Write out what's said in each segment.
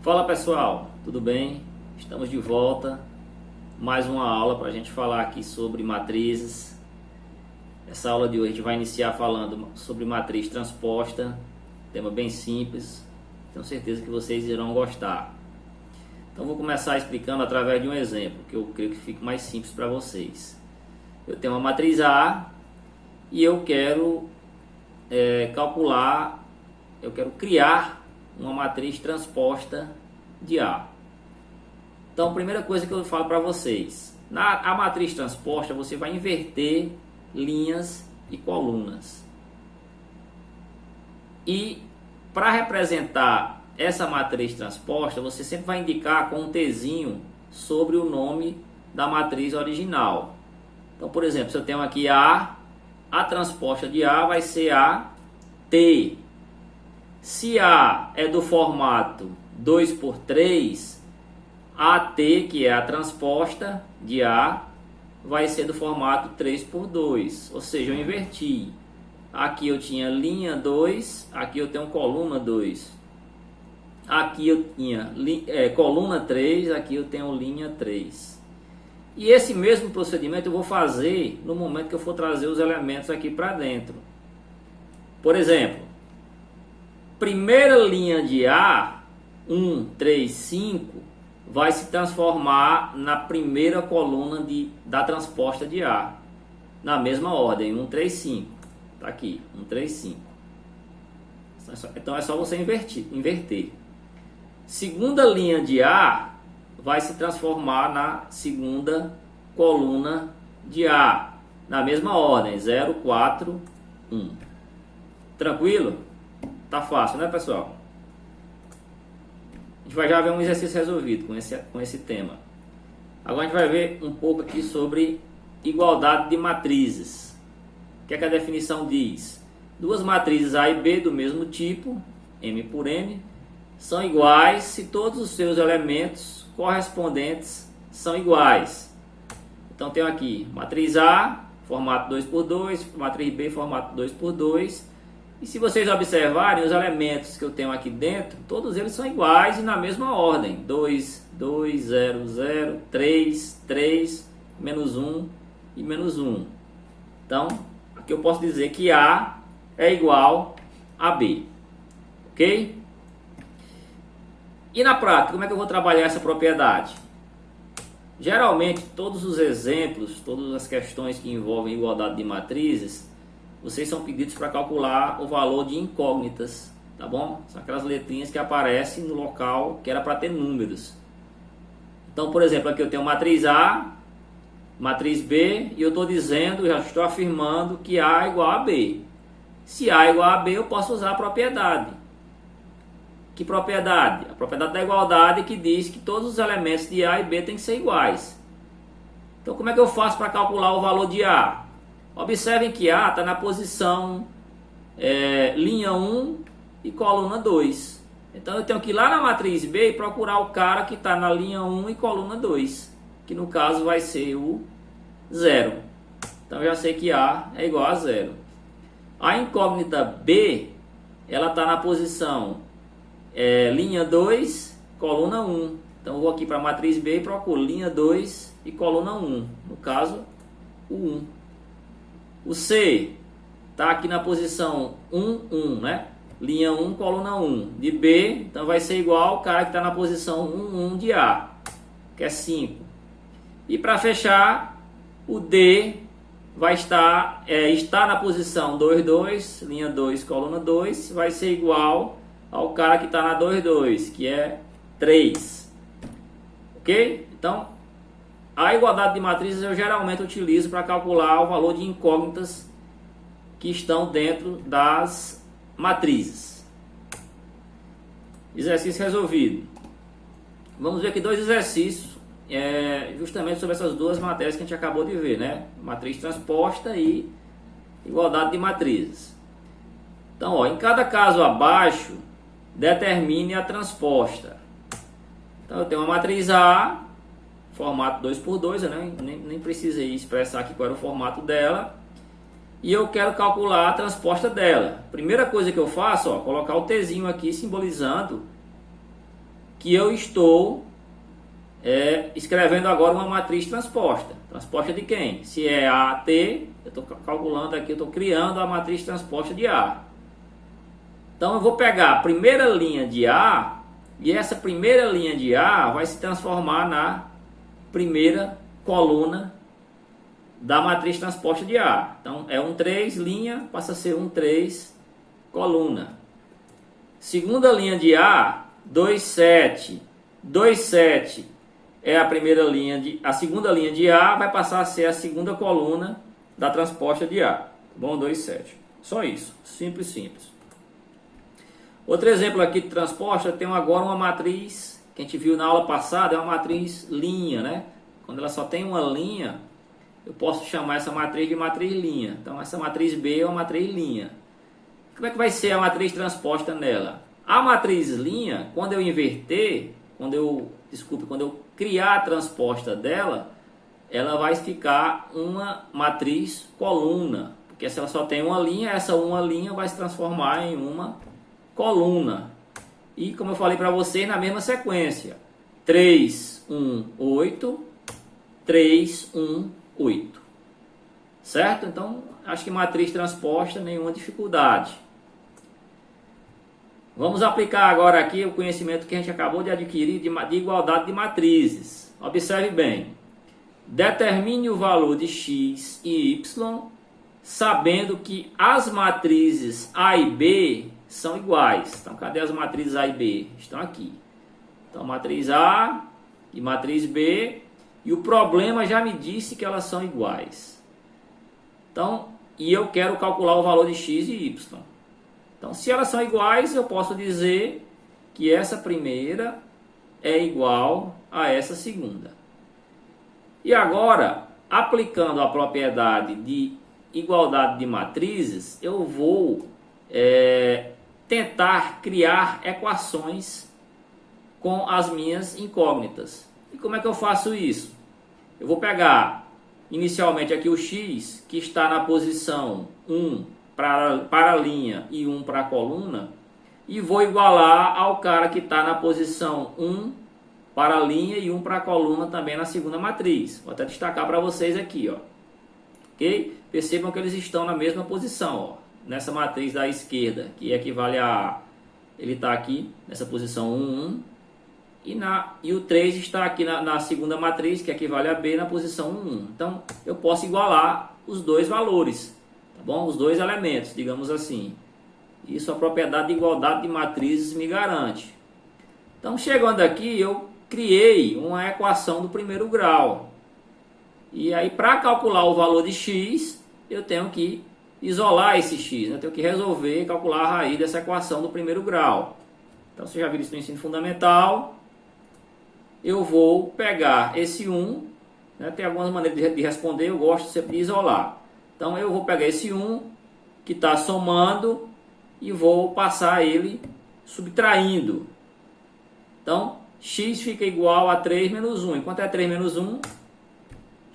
Fala pessoal, tudo bem? Estamos de volta, mais uma aula para a gente falar aqui sobre matrizes. Essa aula de hoje a gente vai iniciar falando sobre matriz transposta, tema bem simples, tenho certeza que vocês irão gostar. Então vou começar explicando através de um exemplo, que eu creio que fique mais simples para vocês. Eu tenho uma matriz A e eu quero criar uma matriz transposta de A. Então, a primeira coisa que eu falo para vocês, a matriz transposta você vai inverter linhas e colunas. E para representar essa matriz transposta, você sempre vai indicar com um Tzinho sobre o nome da matriz original. Então, por exemplo, se eu tenho aqui a transposta de A vai ser a T. Se A é do formato 2x3, a T, que é a transposta de A, vai ser do formato 3x2. Ou seja, eu inverti. Aqui eu tinha linha 2, aqui eu tenho coluna 2. Aqui eu tinha coluna 3, aqui eu tenho linha 3. E esse mesmo procedimento eu vou fazer no momento que eu for trazer os elementos aqui para dentro. Por exemplo, primeira linha de A, 1, 3, 5, vai se transformar na primeira coluna da transposta de A. Na mesma ordem, 1, 3, 5. Está aqui, 1, 3, 5. Então é só você inverter. Segunda linha de A vai se transformar na segunda coluna de A. Na mesma ordem, 0, 4, 1. Tranquilo? Tá fácil, né, pessoal? A gente vai já ver um exercício resolvido com esse tema. Agora a gente vai ver um pouco aqui sobre igualdade de matrizes. O que é que a definição diz? Duas matrizes A e B do mesmo tipo, M por N, são iguais se todos os seus elementos correspondentes são iguais. Então tenho aqui matriz A, formato 2x2, matriz B, formato 2x2. E se vocês observarem, os elementos que eu tenho aqui dentro, todos eles são iguais e na mesma ordem. 2, 2, 0, 0, 3, 3, menos 1 e menos 1. Então, aqui eu posso dizer que A é igual a B. Ok? E na prática, como é que eu vou trabalhar essa propriedade? Geralmente, todos os exemplos, todas as questões que envolvem igualdade de matrizes, vocês são pedidos para calcular o valor de incógnitas, tá bom? São aquelas letrinhas que aparecem no local que era para ter números. Então, por exemplo, aqui eu tenho matriz A, matriz B, e eu estou dizendo, já estou afirmando que A é igual a B. Se A é igual a B, eu posso usar a propriedade. Que propriedade? A propriedade da igualdade que diz que todos os elementos de A e B têm que ser iguais. Então, como é que eu faço para calcular o valor de A? Observem que A está na posição linha 1 e coluna 2. Então eu tenho que ir lá na matriz B e procurar o cara que está na linha 1 e coluna 2. Que no caso vai ser o 0. Então eu já sei que A é igual a 0. A incógnita B, ela está na posição linha 2, coluna 1. Então eu vou aqui para a matriz B e procuro linha 2 e coluna 1. No caso, o 1. O C está aqui na posição 1, 1, né? Linha 1, coluna 1. De B, então vai ser igual ao cara que está na posição 1, 1 de A, que é 5. E para fechar, o D vai estar na posição 2, 2, linha 2, coluna 2, vai ser igual ao cara que está na 2, 2, que é 3. Ok? Então, a igualdade de matrizes eu geralmente utilizo para calcular o valor de incógnitas que estão dentro das matrizes. Exercício resolvido. Vamos ver aqui dois exercícios justamente sobre essas duas matérias que a gente acabou de ver, né? Matriz transposta e igualdade de matrizes. Então, ó, em cada caso abaixo, determine a transposta. Então, eu tenho uma matriz A, formato 2x2, eu nem precisei expressar aqui qual era o formato dela. E eu quero calcular a transposta dela. Primeira coisa que eu faço, ó, colocar o Tzinho aqui simbolizando que eu estou escrevendo agora uma matriz transposta. Transposta de quem? Se é AT, eu estou calculando aqui, eu estou criando a matriz transposta de A. Então eu vou pegar a primeira linha de A, e essa primeira linha de A vai se transformar na primeira coluna da matriz transposta de A. Então é um 3 linha, passa a ser um 3 coluna. Segunda linha de A, 2, 7. 2, 7 é a primeira linha a segunda linha de A vai passar a ser a segunda coluna da transposta de A. Bom, 2, 7. Só isso. Simples, simples. Outro exemplo aqui de transposta, tem agora uma matriz, que a gente viu na aula passada, é uma matriz linha, né? Quando ela só tem uma linha, eu posso chamar essa matriz de matriz linha. Então essa matriz B é uma matriz linha. Como é que vai ser a matriz transposta nela? A matriz linha, quando eu inverter, quando eu criar a transposta dela, ela vai ficar uma matriz coluna. Porque se ela só tem uma linha, essa uma linha vai se transformar em uma coluna. E como eu falei para vocês, na mesma sequência. 3, 1, 8. 3, 1, 8. Certo? Então, acho que matriz transposta, nenhuma dificuldade. Vamos aplicar agora aqui o conhecimento que a gente acabou de adquirir de igualdade de matrizes. Observe bem. Determine o valor de x e y, sabendo que as matrizes A e B são iguais. Então, cadê as matrizes A e B? Estão aqui. Então, matriz A e matriz B. E o problema já me disse que elas são iguais. Então, e eu quero calcular o valor de x e y. Então, se elas são iguais, eu posso dizer que essa primeira é igual a essa segunda. E agora, aplicando a propriedade de igualdade de matrizes, eu vou tentar criar equações com as minhas incógnitas. E como é que eu faço isso? Eu vou pegar inicialmente aqui o x, que está na posição 1 para a linha e 1 para a coluna, e vou igualar ao cara que está na posição 1 para a linha e 1 para a coluna também na segunda matriz. Vou até destacar para vocês aqui, ó. Ok? Percebam que eles estão na mesma posição, ó. Nessa matriz da esquerda, que equivale a... Ele está aqui nessa posição 1, 1. E o 3 está aqui na segunda matriz, que equivale a B, na posição 1, 1. Então, eu posso igualar os dois valores. Tá bom? Os dois elementos, digamos assim. Isso a propriedade de igualdade de matrizes me garante. Então, chegando aqui, eu criei uma equação do primeiro grau. E aí, para calcular o valor de x, eu tenho que isolar esse x, né? Eu tenho que resolver, calcular a raiz dessa equação do primeiro grau. Então, você já viu isso no ensino fundamental. Eu vou pegar esse 1, né? Tem algumas maneiras de responder, eu gosto sempre de isolar. Então, eu vou pegar esse 1, que está somando, e vou passar ele subtraindo. Então, x fica igual a 3 menos 1. Enquanto é 3 menos 1,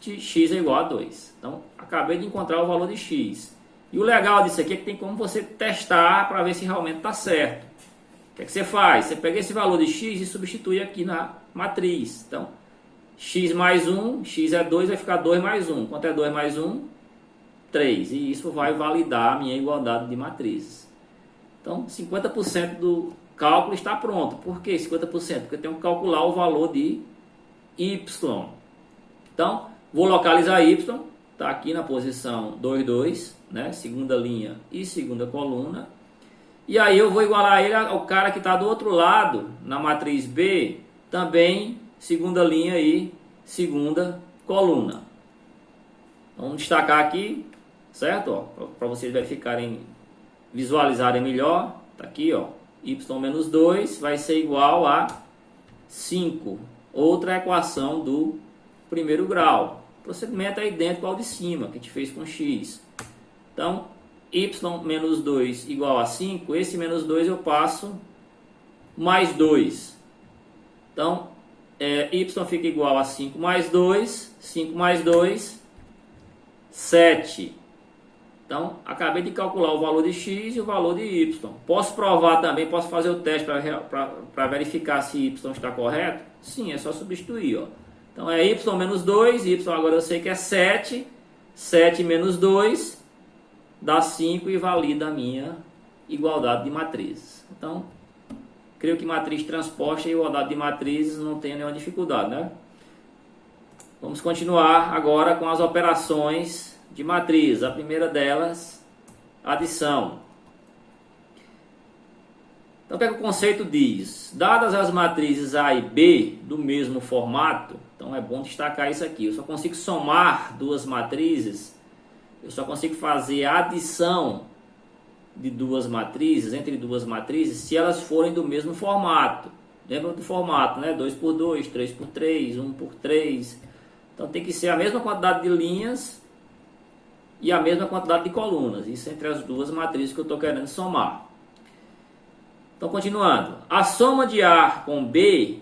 x é igual a 2. Então, acabei de encontrar o valor de x. E o legal disso aqui é que tem como você testar para ver se realmente está certo. O que é que você faz? Você pega esse valor de x e substitui aqui na matriz. Então, x mais 1, x é 2, vai ficar 2 mais 1. Quanto é 2 mais 1? 3. E isso vai validar a minha igualdade de matrizes. Então, 50% do cálculo está pronto. Por que 50%? Porque eu tenho que calcular o valor de y. Então, vou localizar y. Está aqui na posição 2, 2. Né? Segunda linha e segunda coluna. E aí eu vou igualar ele ao cara que está do outro lado, na matriz B, também segunda linha e segunda coluna. Vamos destacar aqui, certo? Para vocês verificarem, visualizarem melhor. Está aqui, ó, y menos 2 vai ser igual a 5. Outra equação do primeiro grau. O procedimento é idêntico ao de cima, que a gente fez com x. Então, y menos 2 igual a 5. Esse menos 2 eu passo mais 2. Então, y fica igual a 5 mais 2. 5 mais 2, 7. Então, acabei de calcular o valor de x e o valor de y. Posso provar também, posso fazer o teste para verificar se y está correto? Sim, é só substituir. Ó. Então, é y menos 2, y agora eu sei que é 7. 7 menos 2 dá 5 e valida a minha igualdade de matrizes. Então, creio que matriz transposta e igualdade de matrizes não tem nenhuma dificuldade, né? Vamos continuar agora com as operações de matriz. A primeira delas, adição. Então, o que é que o conceito diz? Dadas as matrizes A e B do mesmo formato, então é bom destacar isso aqui. Eu só consigo somar duas matrizes, eu só consigo fazer a adição de duas matrizes, entre duas matrizes, se elas forem do mesmo formato. Lembra do formato, né? 2 por 2, 3 por 3, 1 por 3. Então tem que ser a mesma quantidade de linhas e a mesma quantidade de colunas. Isso entre as duas matrizes que eu estou querendo somar. Então, continuando. A soma de A com B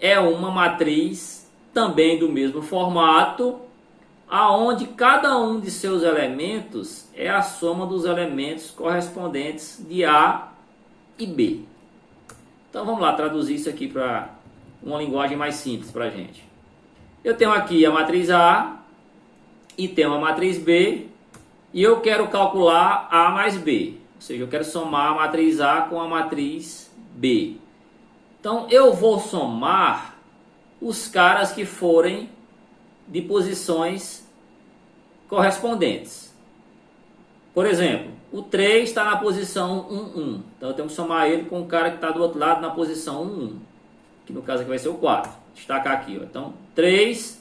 é uma matriz também do mesmo formato, aonde cada um de seus elementos é a soma dos elementos correspondentes de A e B. Então, vamos lá traduzir isso aqui para uma linguagem mais simples para a gente. Eu tenho aqui a matriz A e tenho a matriz B e eu quero calcular A mais B. Ou seja, eu quero somar a matriz A com a matriz B. Então, eu vou somar os caras que forem de posições correspondentes. Por exemplo, o 3 está na posição 1, 1. Então, eu tenho que somar ele com o cara que está do outro lado na posição 1, 1. Que no caso aqui vai ser o 4. Destacar aqui. Ó. Então, 3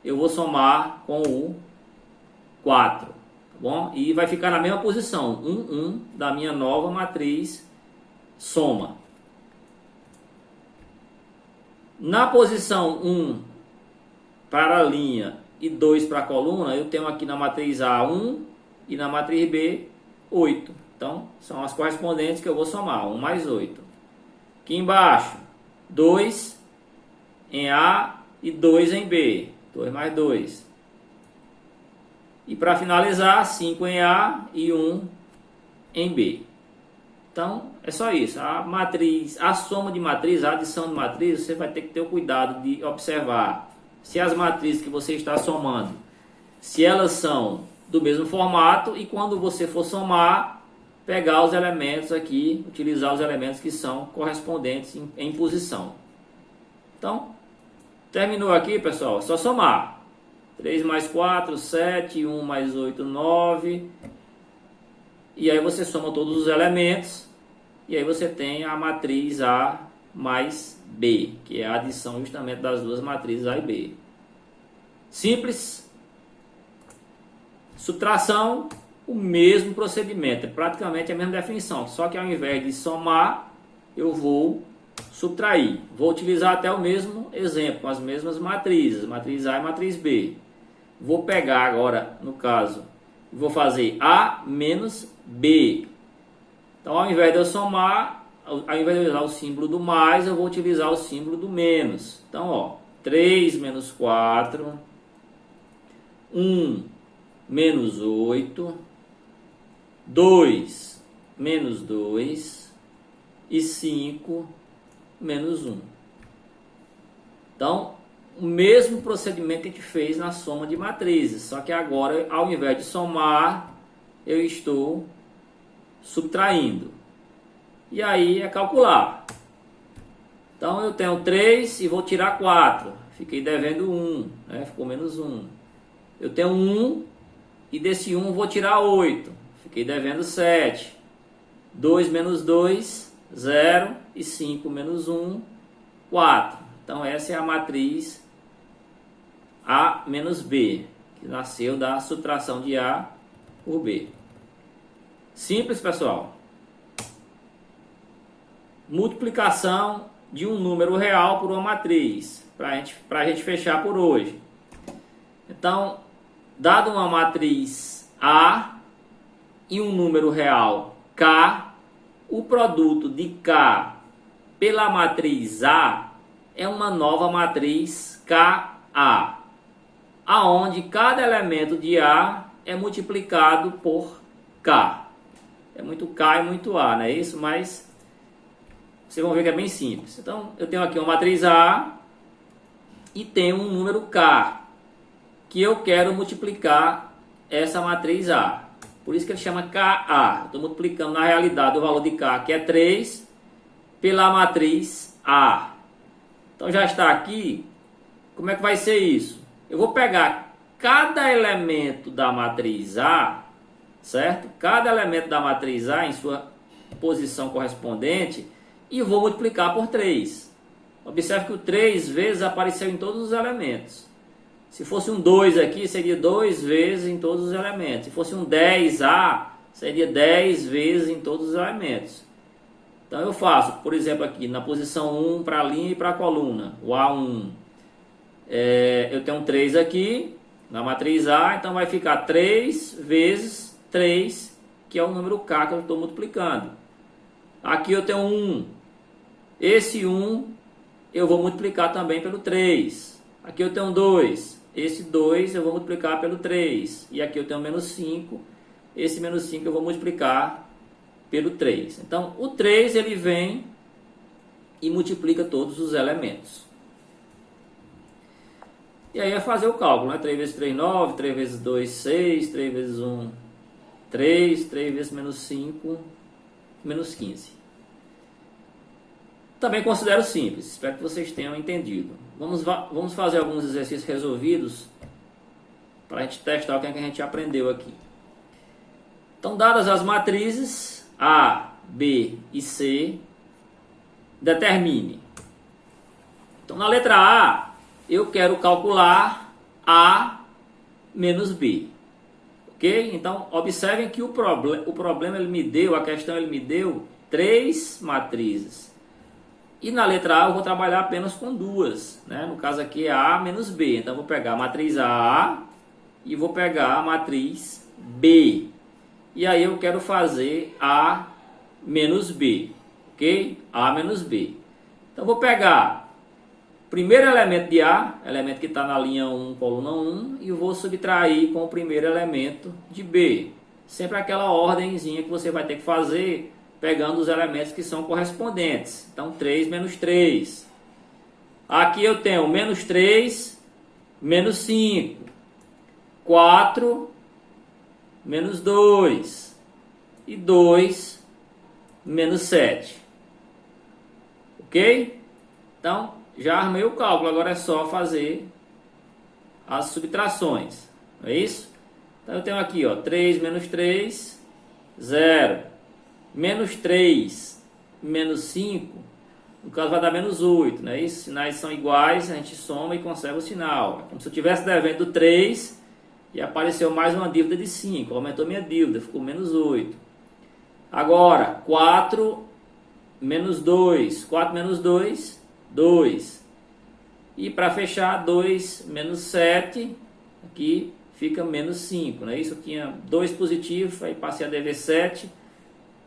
eu vou somar com o 4. Bom, e vai ficar na mesma posição, 1, 1 da minha nova matriz soma. Na posição 1 para a linha e 2 para a coluna, eu tenho aqui na matriz A 1 e na matriz B 8. Então, são as correspondentes que eu vou somar, 1 mais 8. Aqui embaixo, 2 em A e 2 em B, 2 mais 2. E para finalizar, 5 em A e 1 em B. Então, é só isso. A matriz, a soma de matriz, a adição de matriz, você vai ter que ter o cuidado de observar se as matrizes que você está somando, se elas são do mesmo formato e quando você for somar, pegar os elementos aqui, utilizar os elementos que são correspondentes em posição. Então, terminou aqui, pessoal, é só somar. 3 mais 4, 7, 1 mais 8, 9. E aí você soma todos os elementos. E aí você tem a matriz A mais B, que é a adição justamente das duas matrizes A e B. Simples. Subtração, o mesmo procedimento. É praticamente a mesma definição. Só que ao invés de somar, eu vou subtrair. Vou utilizar até o mesmo exemplo, com as mesmas matrizes. Matriz A e matriz B. Vou pegar agora, no caso, vou fazer A menos B. Então, ao invés de eu somar, ao invés de eu usar o símbolo do mais, eu vou utilizar o símbolo do menos. Então, ó, 3 menos 4, 1 menos 8, 2 menos 2 e 5 menos 1. Então, o mesmo procedimento que a gente fez na soma de matrizes, só que agora, ao invés de somar, eu estou subtraindo. E aí é calcular. Então eu tenho 3 e vou tirar 4. Fiquei devendo 1, né? Ficou menos 1. Eu tenho 1 e desse 1 vou tirar 8. Fiquei devendo 7. 2 menos 2, 0. E 5 menos 1, 4. Então essa é a matriz A menos B, que nasceu da subtração de A por B. Simples, pessoal. Multiplicação de um número real por uma matriz, para a gente fechar por hoje. Então, dado uma matriz A e um número real K, o produto de K pela matriz A é uma nova matriz KA, aonde cada elemento de A é multiplicado por K. É muito K e muito A, não é isso? Mas vocês vão ver que é bem simples. Então, eu tenho aqui uma matriz A e tenho um número K, que eu quero multiplicar essa matriz A. Por isso que ele chama KA. Estou multiplicando na realidade o valor de K, que é 3, pela matriz A. Então já está aqui. Como é que vai ser isso? Eu vou pegar cada elemento da matriz A, certo? Cada elemento da matriz A em sua posição correspondente e vou multiplicar por 3. Observe que o 3 vezes apareceu em todos os elementos. Se fosse um 2 aqui, seria 2 vezes em todos os elementos. Se fosse um 10A, seria 10 vezes em todos os elementos. Então eu faço, por exemplo, aqui na posição 1 para a linha e para a coluna, o A1. Eu tenho um 3 aqui na matriz A, então vai ficar 3 vezes 3, que é o número K que eu estou multiplicando. Aqui eu tenho 1. Esse 1 eu vou multiplicar também pelo 3. Aqui eu tenho 2. Esse 2 eu vou multiplicar pelo 3. E aqui eu tenho menos 5. Esse menos 5 eu vou multiplicar pelo 3. Então, o 3 ele vem e multiplica todos os elementos. E aí é fazer o cálculo, né? 3 vezes 3, 9. 3 vezes 2, 6. 3 vezes 1, 3. 3 vezes menos 5, menos 15. Também considero simples, espero que vocês tenham entendido. Vamos fazer alguns exercícios resolvidos para a gente testar o que a gente aprendeu aqui. Então, dadas as matrizes A, B e C, determine. Então, na letra A, eu quero calcular A menos B. Ok? Então, observem que o problema ele me deu, a questão ele me deu 3 matrizes. E na letra A eu vou trabalhar apenas com 2, né? No caso aqui é A menos B. Então eu vou pegar a matriz A e vou pegar a matriz B. E aí eu quero fazer A menos B, ok? A menos B. Então eu vou pegar o primeiro elemento de A, elemento que está na linha 1, coluna 1, e eu vou subtrair com o primeiro elemento de B. Sempre aquela ordenzinha que você vai ter que fazer pegando os elementos que são correspondentes. Então, 3 menos 3. Aqui eu tenho menos 3, menos 5. 4, menos 2. E 2, menos 7. Ok? Então, já armei o cálculo. Agora é só fazer as subtrações. Não é isso? Então, eu tenho aqui, ó, 3 menos 3, 0. Menos 3, menos 5, no caso vai dar menos 8, né? Os sinais são iguais, a gente soma e conserva o sinal. É como se eu estivesse devendo 3 e apareceu mais uma dívida de 5, aumentou minha dívida, ficou menos 8. Agora, 4 menos 2, 4 menos 2, 2. E para fechar, 2 menos 7, aqui fica menos 5, né? Isso eu tinha 2 positivo, aí passei a dever 7.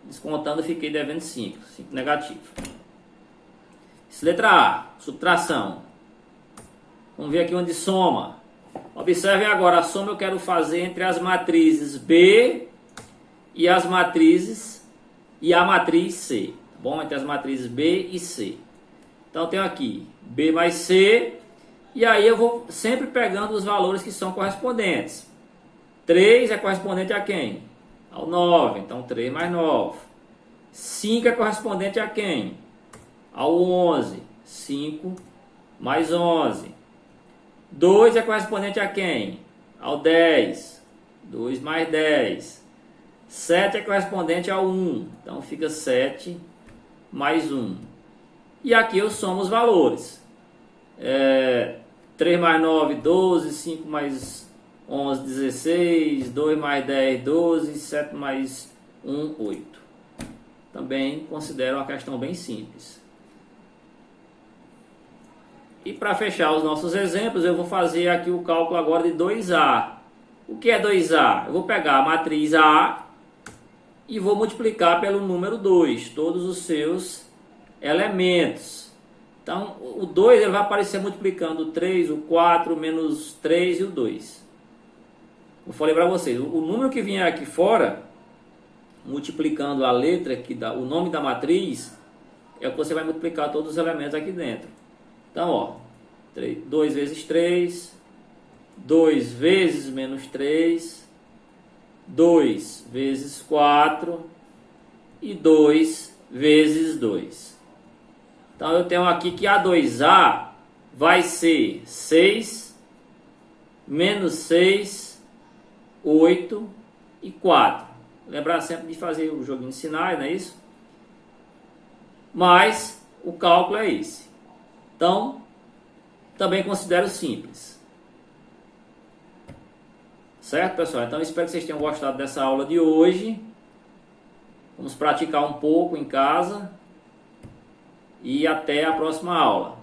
Descontando, fiquei devendo 5 negativo. Letra A, subtração. Vamos ver aqui onde soma. Observem agora, a soma eu quero fazer entre as matrizes B e as matrizes e a matriz C. Tá bom? Entre as matrizes B e C. Então eu tenho aqui B mais C. E aí eu vou sempre pegando os valores que são correspondentes. 3 é correspondente a quem? Ao 9, então 3 mais 9. 5 é correspondente a quem? Ao 11, 5 mais 11. 2 é correspondente a quem? Ao 10, 2 mais 10. 7 é correspondente ao 1, então fica 7 mais 1. E aqui eu somo os valores. 3 mais 9, 12, 5 mais 11, 16, 2 mais 10, 12, 7 mais 1, 8. Também considero uma questão bem simples. E para fechar os nossos exemplos, eu vou fazer aqui o cálculo agora de 2A. O que é 2A? Eu vou pegar a matriz A e vou multiplicar pelo número 2, todos os seus elementos. Então, o 2 ele vai aparecer multiplicando o 3, o 4, menos 3 e o 2. Eu falei para vocês, o número que vier aqui fora multiplicando a letra que dá o nome da matriz, é o que você vai multiplicar todos os elementos aqui dentro. Então, ó, 2 vezes 3, 2 vezes menos 3, 2 vezes 4 e 2 vezes 2. Então, eu tenho aqui que A2A vai ser 6, menos 6, 8 e 4. Lembrar sempre de fazer o joguinho de sinais, não é isso? Mas o cálculo é esse. Então, também considero simples. Certo, pessoal? Então, espero que vocês tenham gostado dessa aula de hoje. Vamos praticar um pouco em casa. E até a próxima aula.